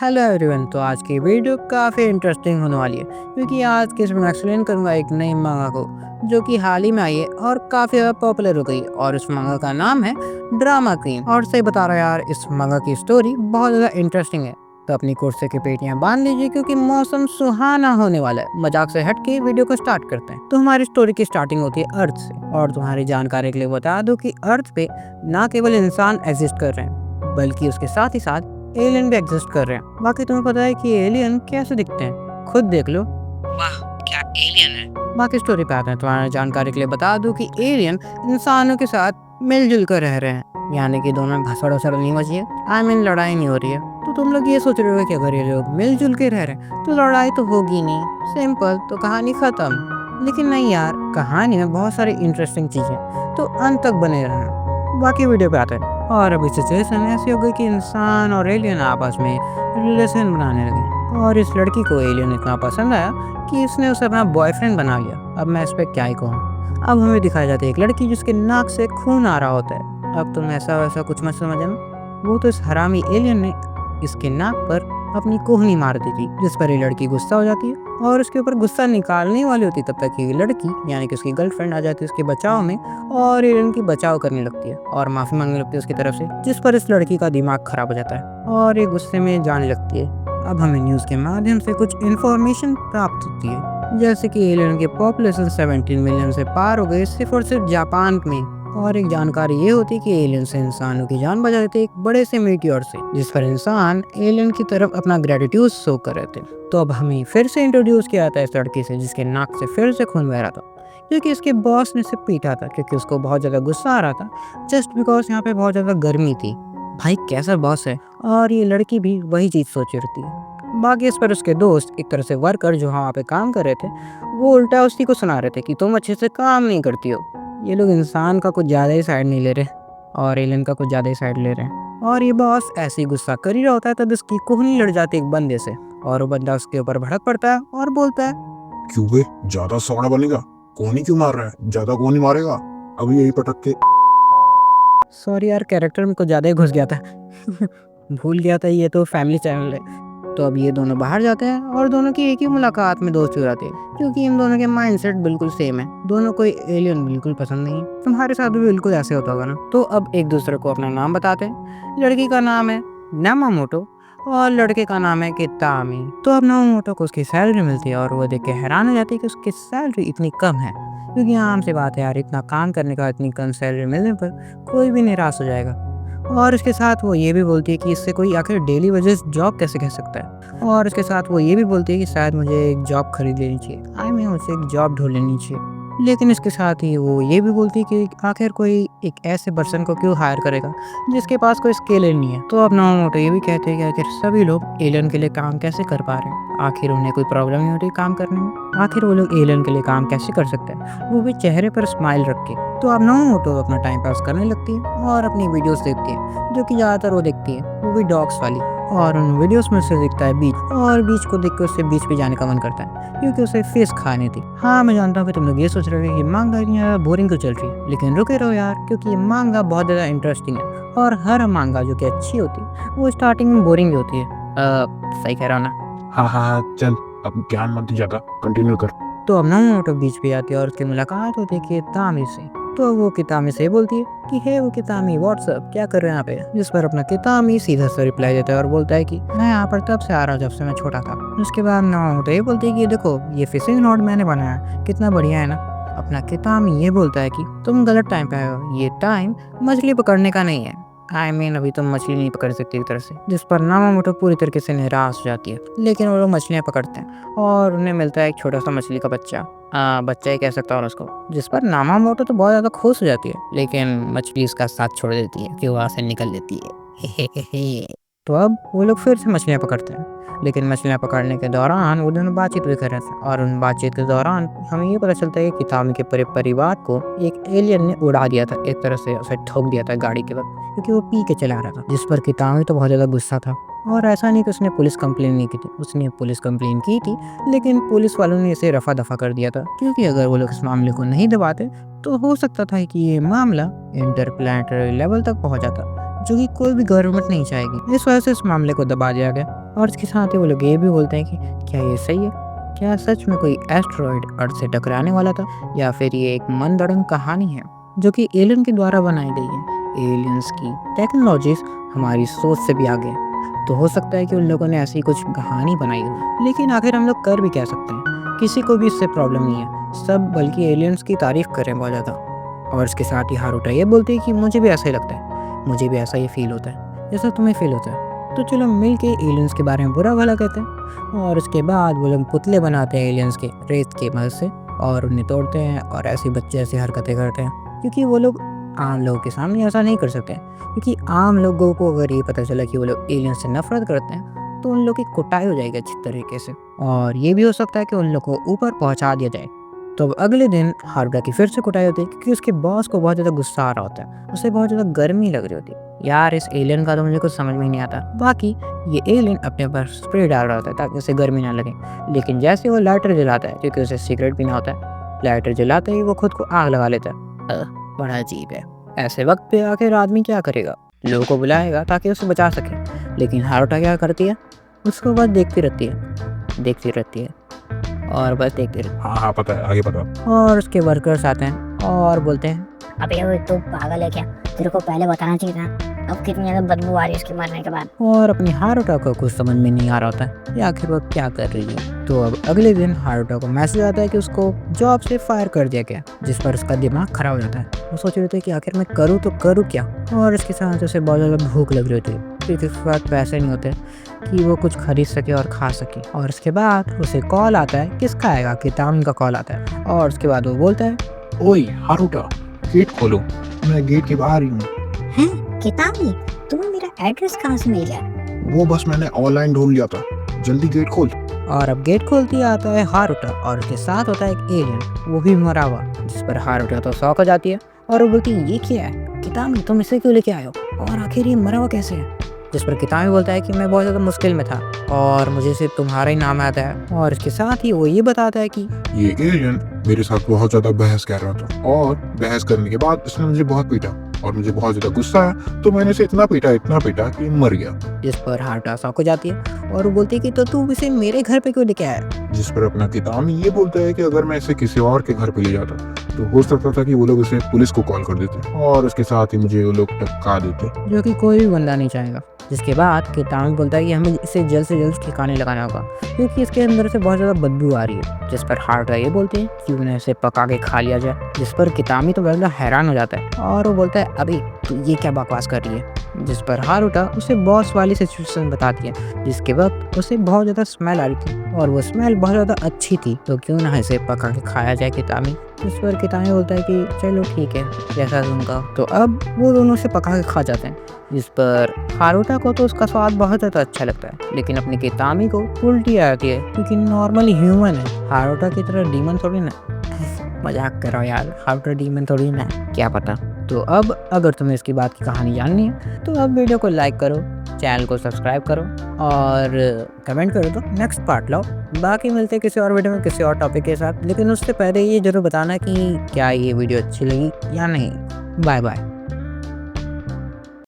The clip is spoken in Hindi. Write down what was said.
Hello everyone. तो आज की वीडियो काफ़ी इंटरेस्टिंग होने वाली है क्योंकि आज के इसमें एक्सप्लेन करूंगा एक नई मांगा को जो कि हाल ही में आई है और काफ़ी ज़्यादा पॉपुलर हो गई। और इस मांगा का नाम है ड्रामा क्वीन। और सही बता रहा यार, इस मांगा की स्टोरी बहुत ज़्यादा इंटरेस्टिंग है। तो अपनी कुर्सी की पेटियां बांध लीजिए क्योंकि मौसम सुहाना होने वाला है। मजाक से हट के वीडियो को स्टार्ट करते हैं। तो हमारी स्टोरी की स्टार्टिंग होती है अर्थ से। और तुम्हारी जानकारी के लिए बता दूं कि अर्थ पे ना केवल इंसान एग्जिस्ट कर रहे हैं बल्कि उसके साथ ही साथ एलियन भी एग्जिस्ट कर रहे हैं। बाकी तुम्हें पता है कि एलियन कैसे दिखते हैं? खुद देख लो। वाह, क्या एलियन है। बाकी स्टोरी पे आते हैं। तुम्हारी जानकारी के लिए बता दूं कि एलियन इंसानों के साथ मिलजुल कर रह रहे हैं, यानी कि दोनों में भसड़ वसड़ नहीं मची है। आई मीन लड़ाई नहीं हो रही है। तो तुम लोग ये सोच रहे हो कि अगर ये लोग मिलजुल के रह रहे हैं तो लड़ाई तो होगी नहीं, सिंपल, तो कहानी खत्म। लेकिन नहीं यार, कहानी में बहुत सारी इंटरेस्टिंग चीजें, तो अंत तक बने रहना। बाकी वीडियो पे आते हैं। और अभी सिचुएशन ऐसी हो गई कि इंसान और एलियन आपस में रिलेशन बनाने लगे। और इस लड़की को एलियन इतना पसंद आया कि इसने उसे अपना बॉयफ्रेंड बना लिया। अब मैं इस पर क्या ही कहूँ। अब हमें दिखाई जाती है एक लड़की जिसके नाक से खून आ रहा होता है। अब तुम ऐसा वैसा कुछ मत समझना। वो तो इस हरामी एलियन ने इसके नाक पर अपनी कोहनी मार दी थी, जिस पर ये लड़की गुस्सा हो जाती है और उसके ऊपर गुस्सा निकालने वाली होती। तब तक ये लड़की यानी कि उसकी गर्लफ्रेंड आ जाती है उसके बचाव में और एलियन की बचाव करने लगती है और माफी मांगने लगती है उसकी तरफ से, जिस पर इस लड़की का दिमाग खराब हो जाता है और ये गुस्से में जाने लगती है। अब हमें न्यूज के माध्यम से कुछ इन्फॉर्मेशन प्राप्त होती है, जैसे कि एलियन की पॉपुलेशन 17 मिलियन से पार हो गई सिर्फ और सिर्फ जापान में। और एक जानकारी ये होती है कि एलियन से इंसानों की जान बचा देते एक बड़े से मीटियोर से, जिस पर इंसान एलियन की तरफ अपना ग्रेटिट्यूड शो कर रहे थे। तो अब हमें फिर से इंट्रोड्यूस किया जाता है इस लड़की से जिसके नाक से फिर से खून बह रहा था, क्योंकि इसके बॉस ने इसे पीटा था क्योंकि उसको बहुत ज़्यादा गुस्सा आ रहा था, जस्ट बिकॉज यहाँ पे बहुत ज़्यादा गर्मी थी। भाई कैसा बॉस है। और ये लड़की भी वही चीज़ सोच रही थी। बाकी इस पर उसके दोस्त, एक तरह से वर्कर जो वहाँ पे काम कर रहे थे, वो उल्टा उसी को सुना रहे थे कि तुम अच्छे से काम नहीं करती हो। ये लोग इंसान का कुछ ज़्यादा ही साइड नहीं ले रहे और एलियन का कुछ ज़्यादा ही साइड ले रहे हैं। और ये बॉस ऐसे ही गुस्सा कर ही रहा होता है तब इसकी कोहनी लड़ जाती है एक बंदे से और वो बंदा उसके ऊपर भड़क पड़ता है और बोलता है, क्यों बे, ज्यादा सौड़ा बनेगा? कोनी क्यों मार रहा है? ज्यादा कोनी मारेगा अभी यही पटक के। सॉरी यार, कैरेक्टर में कुछ ज़्यादा ही घुस गया था। भूल गया था ये तो फैमिली चैनल है। तो अब ये दोनों बाहर जाते हैं और दोनों की एक ही मुलाकात में दोस्ती हो जाती है, क्योंकि इन दोनों के माइंडसेट बिल्कुल सेम है। दोनों को एलियन बिल्कुल पसंद नहीं है। तुम्हारे साथ भी बिल्कुल ऐसे होता होगा ना। तो अब एक दूसरे को अपना नाम बताते हैं। लड़की का नाम है नामामोटो और लड़के का नाम है कितामी। तो अब नामामोटो को उसकी सैलरी मिलती है और वो देख के हैरान हो जाती है कि उसकी सैलरी इतनी कम है, क्योंकि आम सी बात है यार, इतना काम करने का इतनी कम सैलरी मिलने पर कोई भी निराश हो जाएगा। और इसके साथ वो ये भी बोलती है कि इससे कोई आखिर डेली वेजेस जॉब कैसे कह सकता है। और इसके साथ वो ये भी बोलती है कि शायद मुझे एक जॉब खरीद लेनी चाहिए, आई मीन मुझे एक जॉब ढूंढ लेनी चाहिए। लेकिन इसके साथ ही वो ये भी बोलती है कि आखिर कोई एक ऐसे पर्सन को क्यों हायर करेगा जिसके पास कोई स्किल ही नहीं है। तो अब नामामोटो ये भी कहते हैं कि आखिर सभी लोग एलियन के लिए काम कैसे कर पा रहे हैं, आखिर उन्हें कोई प्रॉब्लम नहीं हो रही काम करने में, आखिर वो लोग एलियन के लिए काम कैसे कर सकते हैं, वो भी चेहरे पर स्माइल रख के। तो अब नामामोटो अपना टाइम पास करने लगती है और अपनी वीडियोस देखती है, जो कि ज़्यादातर वो देखती है वो भी डॉग्स वाली। और उन वीडियोस में से दिखता है बीच, और बीच को देख कर उससे बीच पे जाने का मन करता है क्योंकि उसे फिश खानी थी। हाँ मैं जानता हूँ कि तुम लोग ये सोच रहे हो कि मांगा इतनी ज़्यादा बोरिंग क्यों चल रही है, लेकिन रुके रहो यार, क्योंकि ये मांगा बहुत ज़्यादा इंटरेस्टिंग है। और हर मांगा जो कि अच्छी होती है वो स्टार्टिंग में बोरिंग भी होती है। सही कह रहा हूँ ना? हाँ हाँ हाँ, चल अब ज्ञान मत ज्यादा, कंटिन्यू कर। तो अब नामामोटो बीच पे आती है और उसकी मुलाकात होती है कितामी से। तो वो कितामी से बोलती है कि हे वो कितामी, व्हाट्सअप, क्या कर रहे हैं यहाँ पे? जिस पर अपना कितामी सीधा सा रिप्लाई देता है और बोलता है कि मैं यहाँ पर तब से आ रहा हूँ जब से मैं छोटा था। उसके बाद नामामोटो ये बोलती है कि ये देखो, ये फिशिंग रॉड मैंने बनाया है, कितना बढ़िया है ना। अपना कितामी ये बोलता है कि तुम गलत टाइम पे आए हो, ये टाइम मछली पकड़ने का नहीं है, आई मीन अभी तुम मछली नहीं पकड़ सकती एक तरह से। जिस पर नामामोटो पूरी तरीके से निराश हो जाती है। लेकिन वो लोग मछलियाँ पकड़ते हैं और उन्हें मिलता है एक छोटा सा मछली का बच्चा, बच्चा ही कह सकता हूँ उसको। जिस पर नामामोटो तो बहुत ज़्यादा खुश हो जाती है, लेकिन मछली उसका साथ छोड़ देती है कि वहाँ से निकल लेती है। तो अब वो लोग फिर से मछलियाँ पकड़ते हैं, लेकिन मछलियाँ पकड़ने के दौरान वो दोनों बातचीत भी कर रहे थे और उन बातचीत के दौरान हमें ये पता चलता है कि कितामी के पूरे परिवार को एक एलियन ने उड़ा दिया था, एक तरह से उसे ठोक दिया था गाड़ी के वक्त, क्योंकि वो पी के चला रहा था। जिस पर कितामी तो बहुत ज़्यादा गुस्सा था। और ऐसा नहीं कि उसने पुलिस कंप्लेन नहीं की थी, उसने पुलिस कंप्लेन की थी, लेकिन पुलिस वालों ने इसे रफा दफा कर दिया था, क्योंकि अगर वो लोग इस मामले को नहीं दबाते तो हो सकता था कि ये मामला इंटरप्लैनेटरी लेवल तक पहुंच जाता, जो कि कोई भी गवर्नमेंट नहीं चाहेगी। इस वजह से इस मामले को दबा दिया गया। और इसके साथ ही वो लोग ये भी बोलते हैं कि क्या ये सही है? क्या सच में कोई एस्टेरॉयड अर्थ से टकराने वाला था, या फिर ये एक मनगढ़ंत कहानी है जो कि एलियन के द्वारा बनाई गई है? एलियंस की टेक्नोलॉजीज हमारी सोच से भी आगे है, तो हो सकता है कि उन लोगों ने ऐसी कुछ कहानी बनाई हो। लेकिन आखिर हम लोग कर भी क्या सकते हैं? किसी को भी इससे प्रॉब्लम नहीं है, सब बल्कि एलियंस की तारीफ करें बहुत ज़्यादा। और इसके साथ ही हारुटा ये बोलती है कि मुझे भी ऐसा ही लगता है, मुझे भी ऐसा ही फील होता है जैसा तुम्हें फील होता है। तो चलो मिल के एलियंस के बारे में बुरा भला कहते हैं। और उसके बाद वो लोग पुतले बनाते हैं एलियंस के रेत के मदद से, और उन्हें तोड़ते हैं और ऐसे बच्चे ऐसी हरकतें करते हैं, क्योंकि वो लोग आम लोगों के सामने ऐसा नहीं कर सकते। क्योंकि आम लोगों को अगर ये पता चला कि वो लोग एलियन से नफरत करते हैं, तो उन लोग की कुटाई हो जाएगी अच्छी तरीके से, और ये भी हो सकता है कि उन लोग को ऊपर पहुंचा दिया जाए। तो अब अगले दिन हारुटा की फिर से कुटाई होती है, क्योंकि उसके बॉस को बहुत ज़्यादा गुस्सा आ रहा होता है, उसे बहुत ज़्यादा गर्मी लग रही होती है। यार इस एलियन का तो मुझे कुछ समझ में नहीं आता। बाकी ये एलियन अपने ऊपर स्प्रे डाल रहा होता है ताकि उसे गर्मी ना लगे, लेकिन जैसे वो लाइटर जलाता है, क्योंकि उसे सिगरेट पीना होता है, लाइटर जलाते ही वो खुद को आग लगा लेता है। बड़ा अजीब है। ऐसे वक्त पे आखिर आदमी क्या करेगा? लोगों को बुलाएगा ताकि उसे बचा सके। लेकिन हारुटा क्या करती है? उसको बस देखती रहती है और बस देखती रहती हाँ हाँ पता है, आगे बता। है। और उसके वर्कर्स आते हैं और बोलते हैं, अबे वो तू पागल है क्या? तेरे को पहले बताना चाहिए था। अब कितनी ज्यादा बदबू आ रही है उसके मरने के बाद। और अपनी हारुटा को कुछ समझ में नहीं आ रहा होता है कि आखिर वो क्या कर रही है। तो अब अगले दिन हारुटा को मैसेज आता है कि उसको जॉब से फायर कर दिया गया, जिस पर उसका दिमाग खराब हो जाता है। वो सोच रही थी कि आखिर मैं करूँ तो करूँ क्या। और इसके साथ उसे बहुत ज़्यादा भूख लग रही होती है, क्योंकि उसके पास पैसे नहीं होते कि वो कुछ खरीद सके और खा सके। और उसके बाद उसे कॉल आता है, किसका आएगा? कितामी का कॉल आता है। और उसके बाद वो बोलता है, ओए हारुटा, गेट खोलो, मैं गेट के बाहर ही हूँ। हैं? किताबी, तुम्हें मेरा एड्रेस कहाँ से मिला? वो बस मैंने ऑनलाइन ढूंढ लिया था, जल्दी गेट खोल। और अब गेट खोलती आता है हारुटा, और उसके साथ होता है एक एलियन, वो भी मरा हुआ, जिस पर हारुटा तो शॉक हो जाती है और वो बोलती है, ये क्या है कितामी, तुम इसे क्यों लेके आए हो, और आखिर ये मरा हुआ कैसे है? जिस पर कितामी बोलता है कि मैं बहुत ज़्यादा मुश्किल में था और मुझे सिर्फ तुम्हारा ही नाम आता है। और इसके साथ ही वो ये बताता है कि ये एलियन मेरे साथ बहुत ज्यादा बहस कर रहा था, और बहस करने के बाद इसने मुझे बहुत पीटा, और मुझे बहुत ज्यादा गुस्सा आया, तो मैंने इसे इतना पीटा कि मर गया। जिस पर हारुटा शॉक हो जाती है और वो बोलती है कि तो तू इसे मेरे घर पे क्यों लेके आया? जिस पर अपना कितामी ये बोलता है कि अगर मैं इसे किसी और के घर पे ले जाता तो हो सकता था कि वो लोग इसे पुलिस को कॉल कर देते, और उसके साथ ही मुझे वो लोग टपका देते, जो कि कोई भी बंदा नहीं चाहेगा। जिसके बाद कितामी बोलता है कि हमें इसे जल्द से जल्द ठिकाने लगाना होगा, क्योंकि इसके अंदर से बहुत ज़्यादा बदबू आ रही है। जिस पर हारुटा ये बोलते हैं कि उन्हें इसे पका के खा लिया जाए। जिस पर कितामी तो बहुत हैरान हो जाता है और वो बोलता है, अभी तू ये क्या बकवास कर रही है? जिस पर हारुटा उसे बॉस वाली सिचुएशन बताती है, जिसके वक्त उसे बहुत ज़्यादा स्मेल आ रही थी, और वो स्मेल बहुत ज़्यादा अच्छी थी, तो क्यों ना इसे पका के खाया जाए कितामी। जिस पर कितामी बोलता है कि चलो ठीक है, जैसा तुम कहो। तो अब वो दोनों से पका के खा जाते हैं। जिस पर हारुटा को तो उसका स्वाद बहुत ज़्यादा अच्छा लगता है, लेकिन अपनी कितामी को उल्टी आती है, क्योंकि नॉर्मली ह्यूमन है, हारुटा की तरह डीमन थोड़ी ना। मजाक कर रहा हूँ यार, हारुटा डीमन थोड़ी ना, क्या पता। तो अब अगर तुम्हें इसकी बात की कहानी जाननी है तो अब वीडियो को लाइक करो, चैनल को सब्सक्राइब करो और कमेंट करो तो नेक्स्ट पार्ट लाओ। बाकी मिलते हैं किसी और वीडियो में किसी और टॉपिक के साथ, लेकिन उससे पहले ये जरूर बताना कि क्या ये वीडियो अच्छी लगी या नहीं। Bye bye.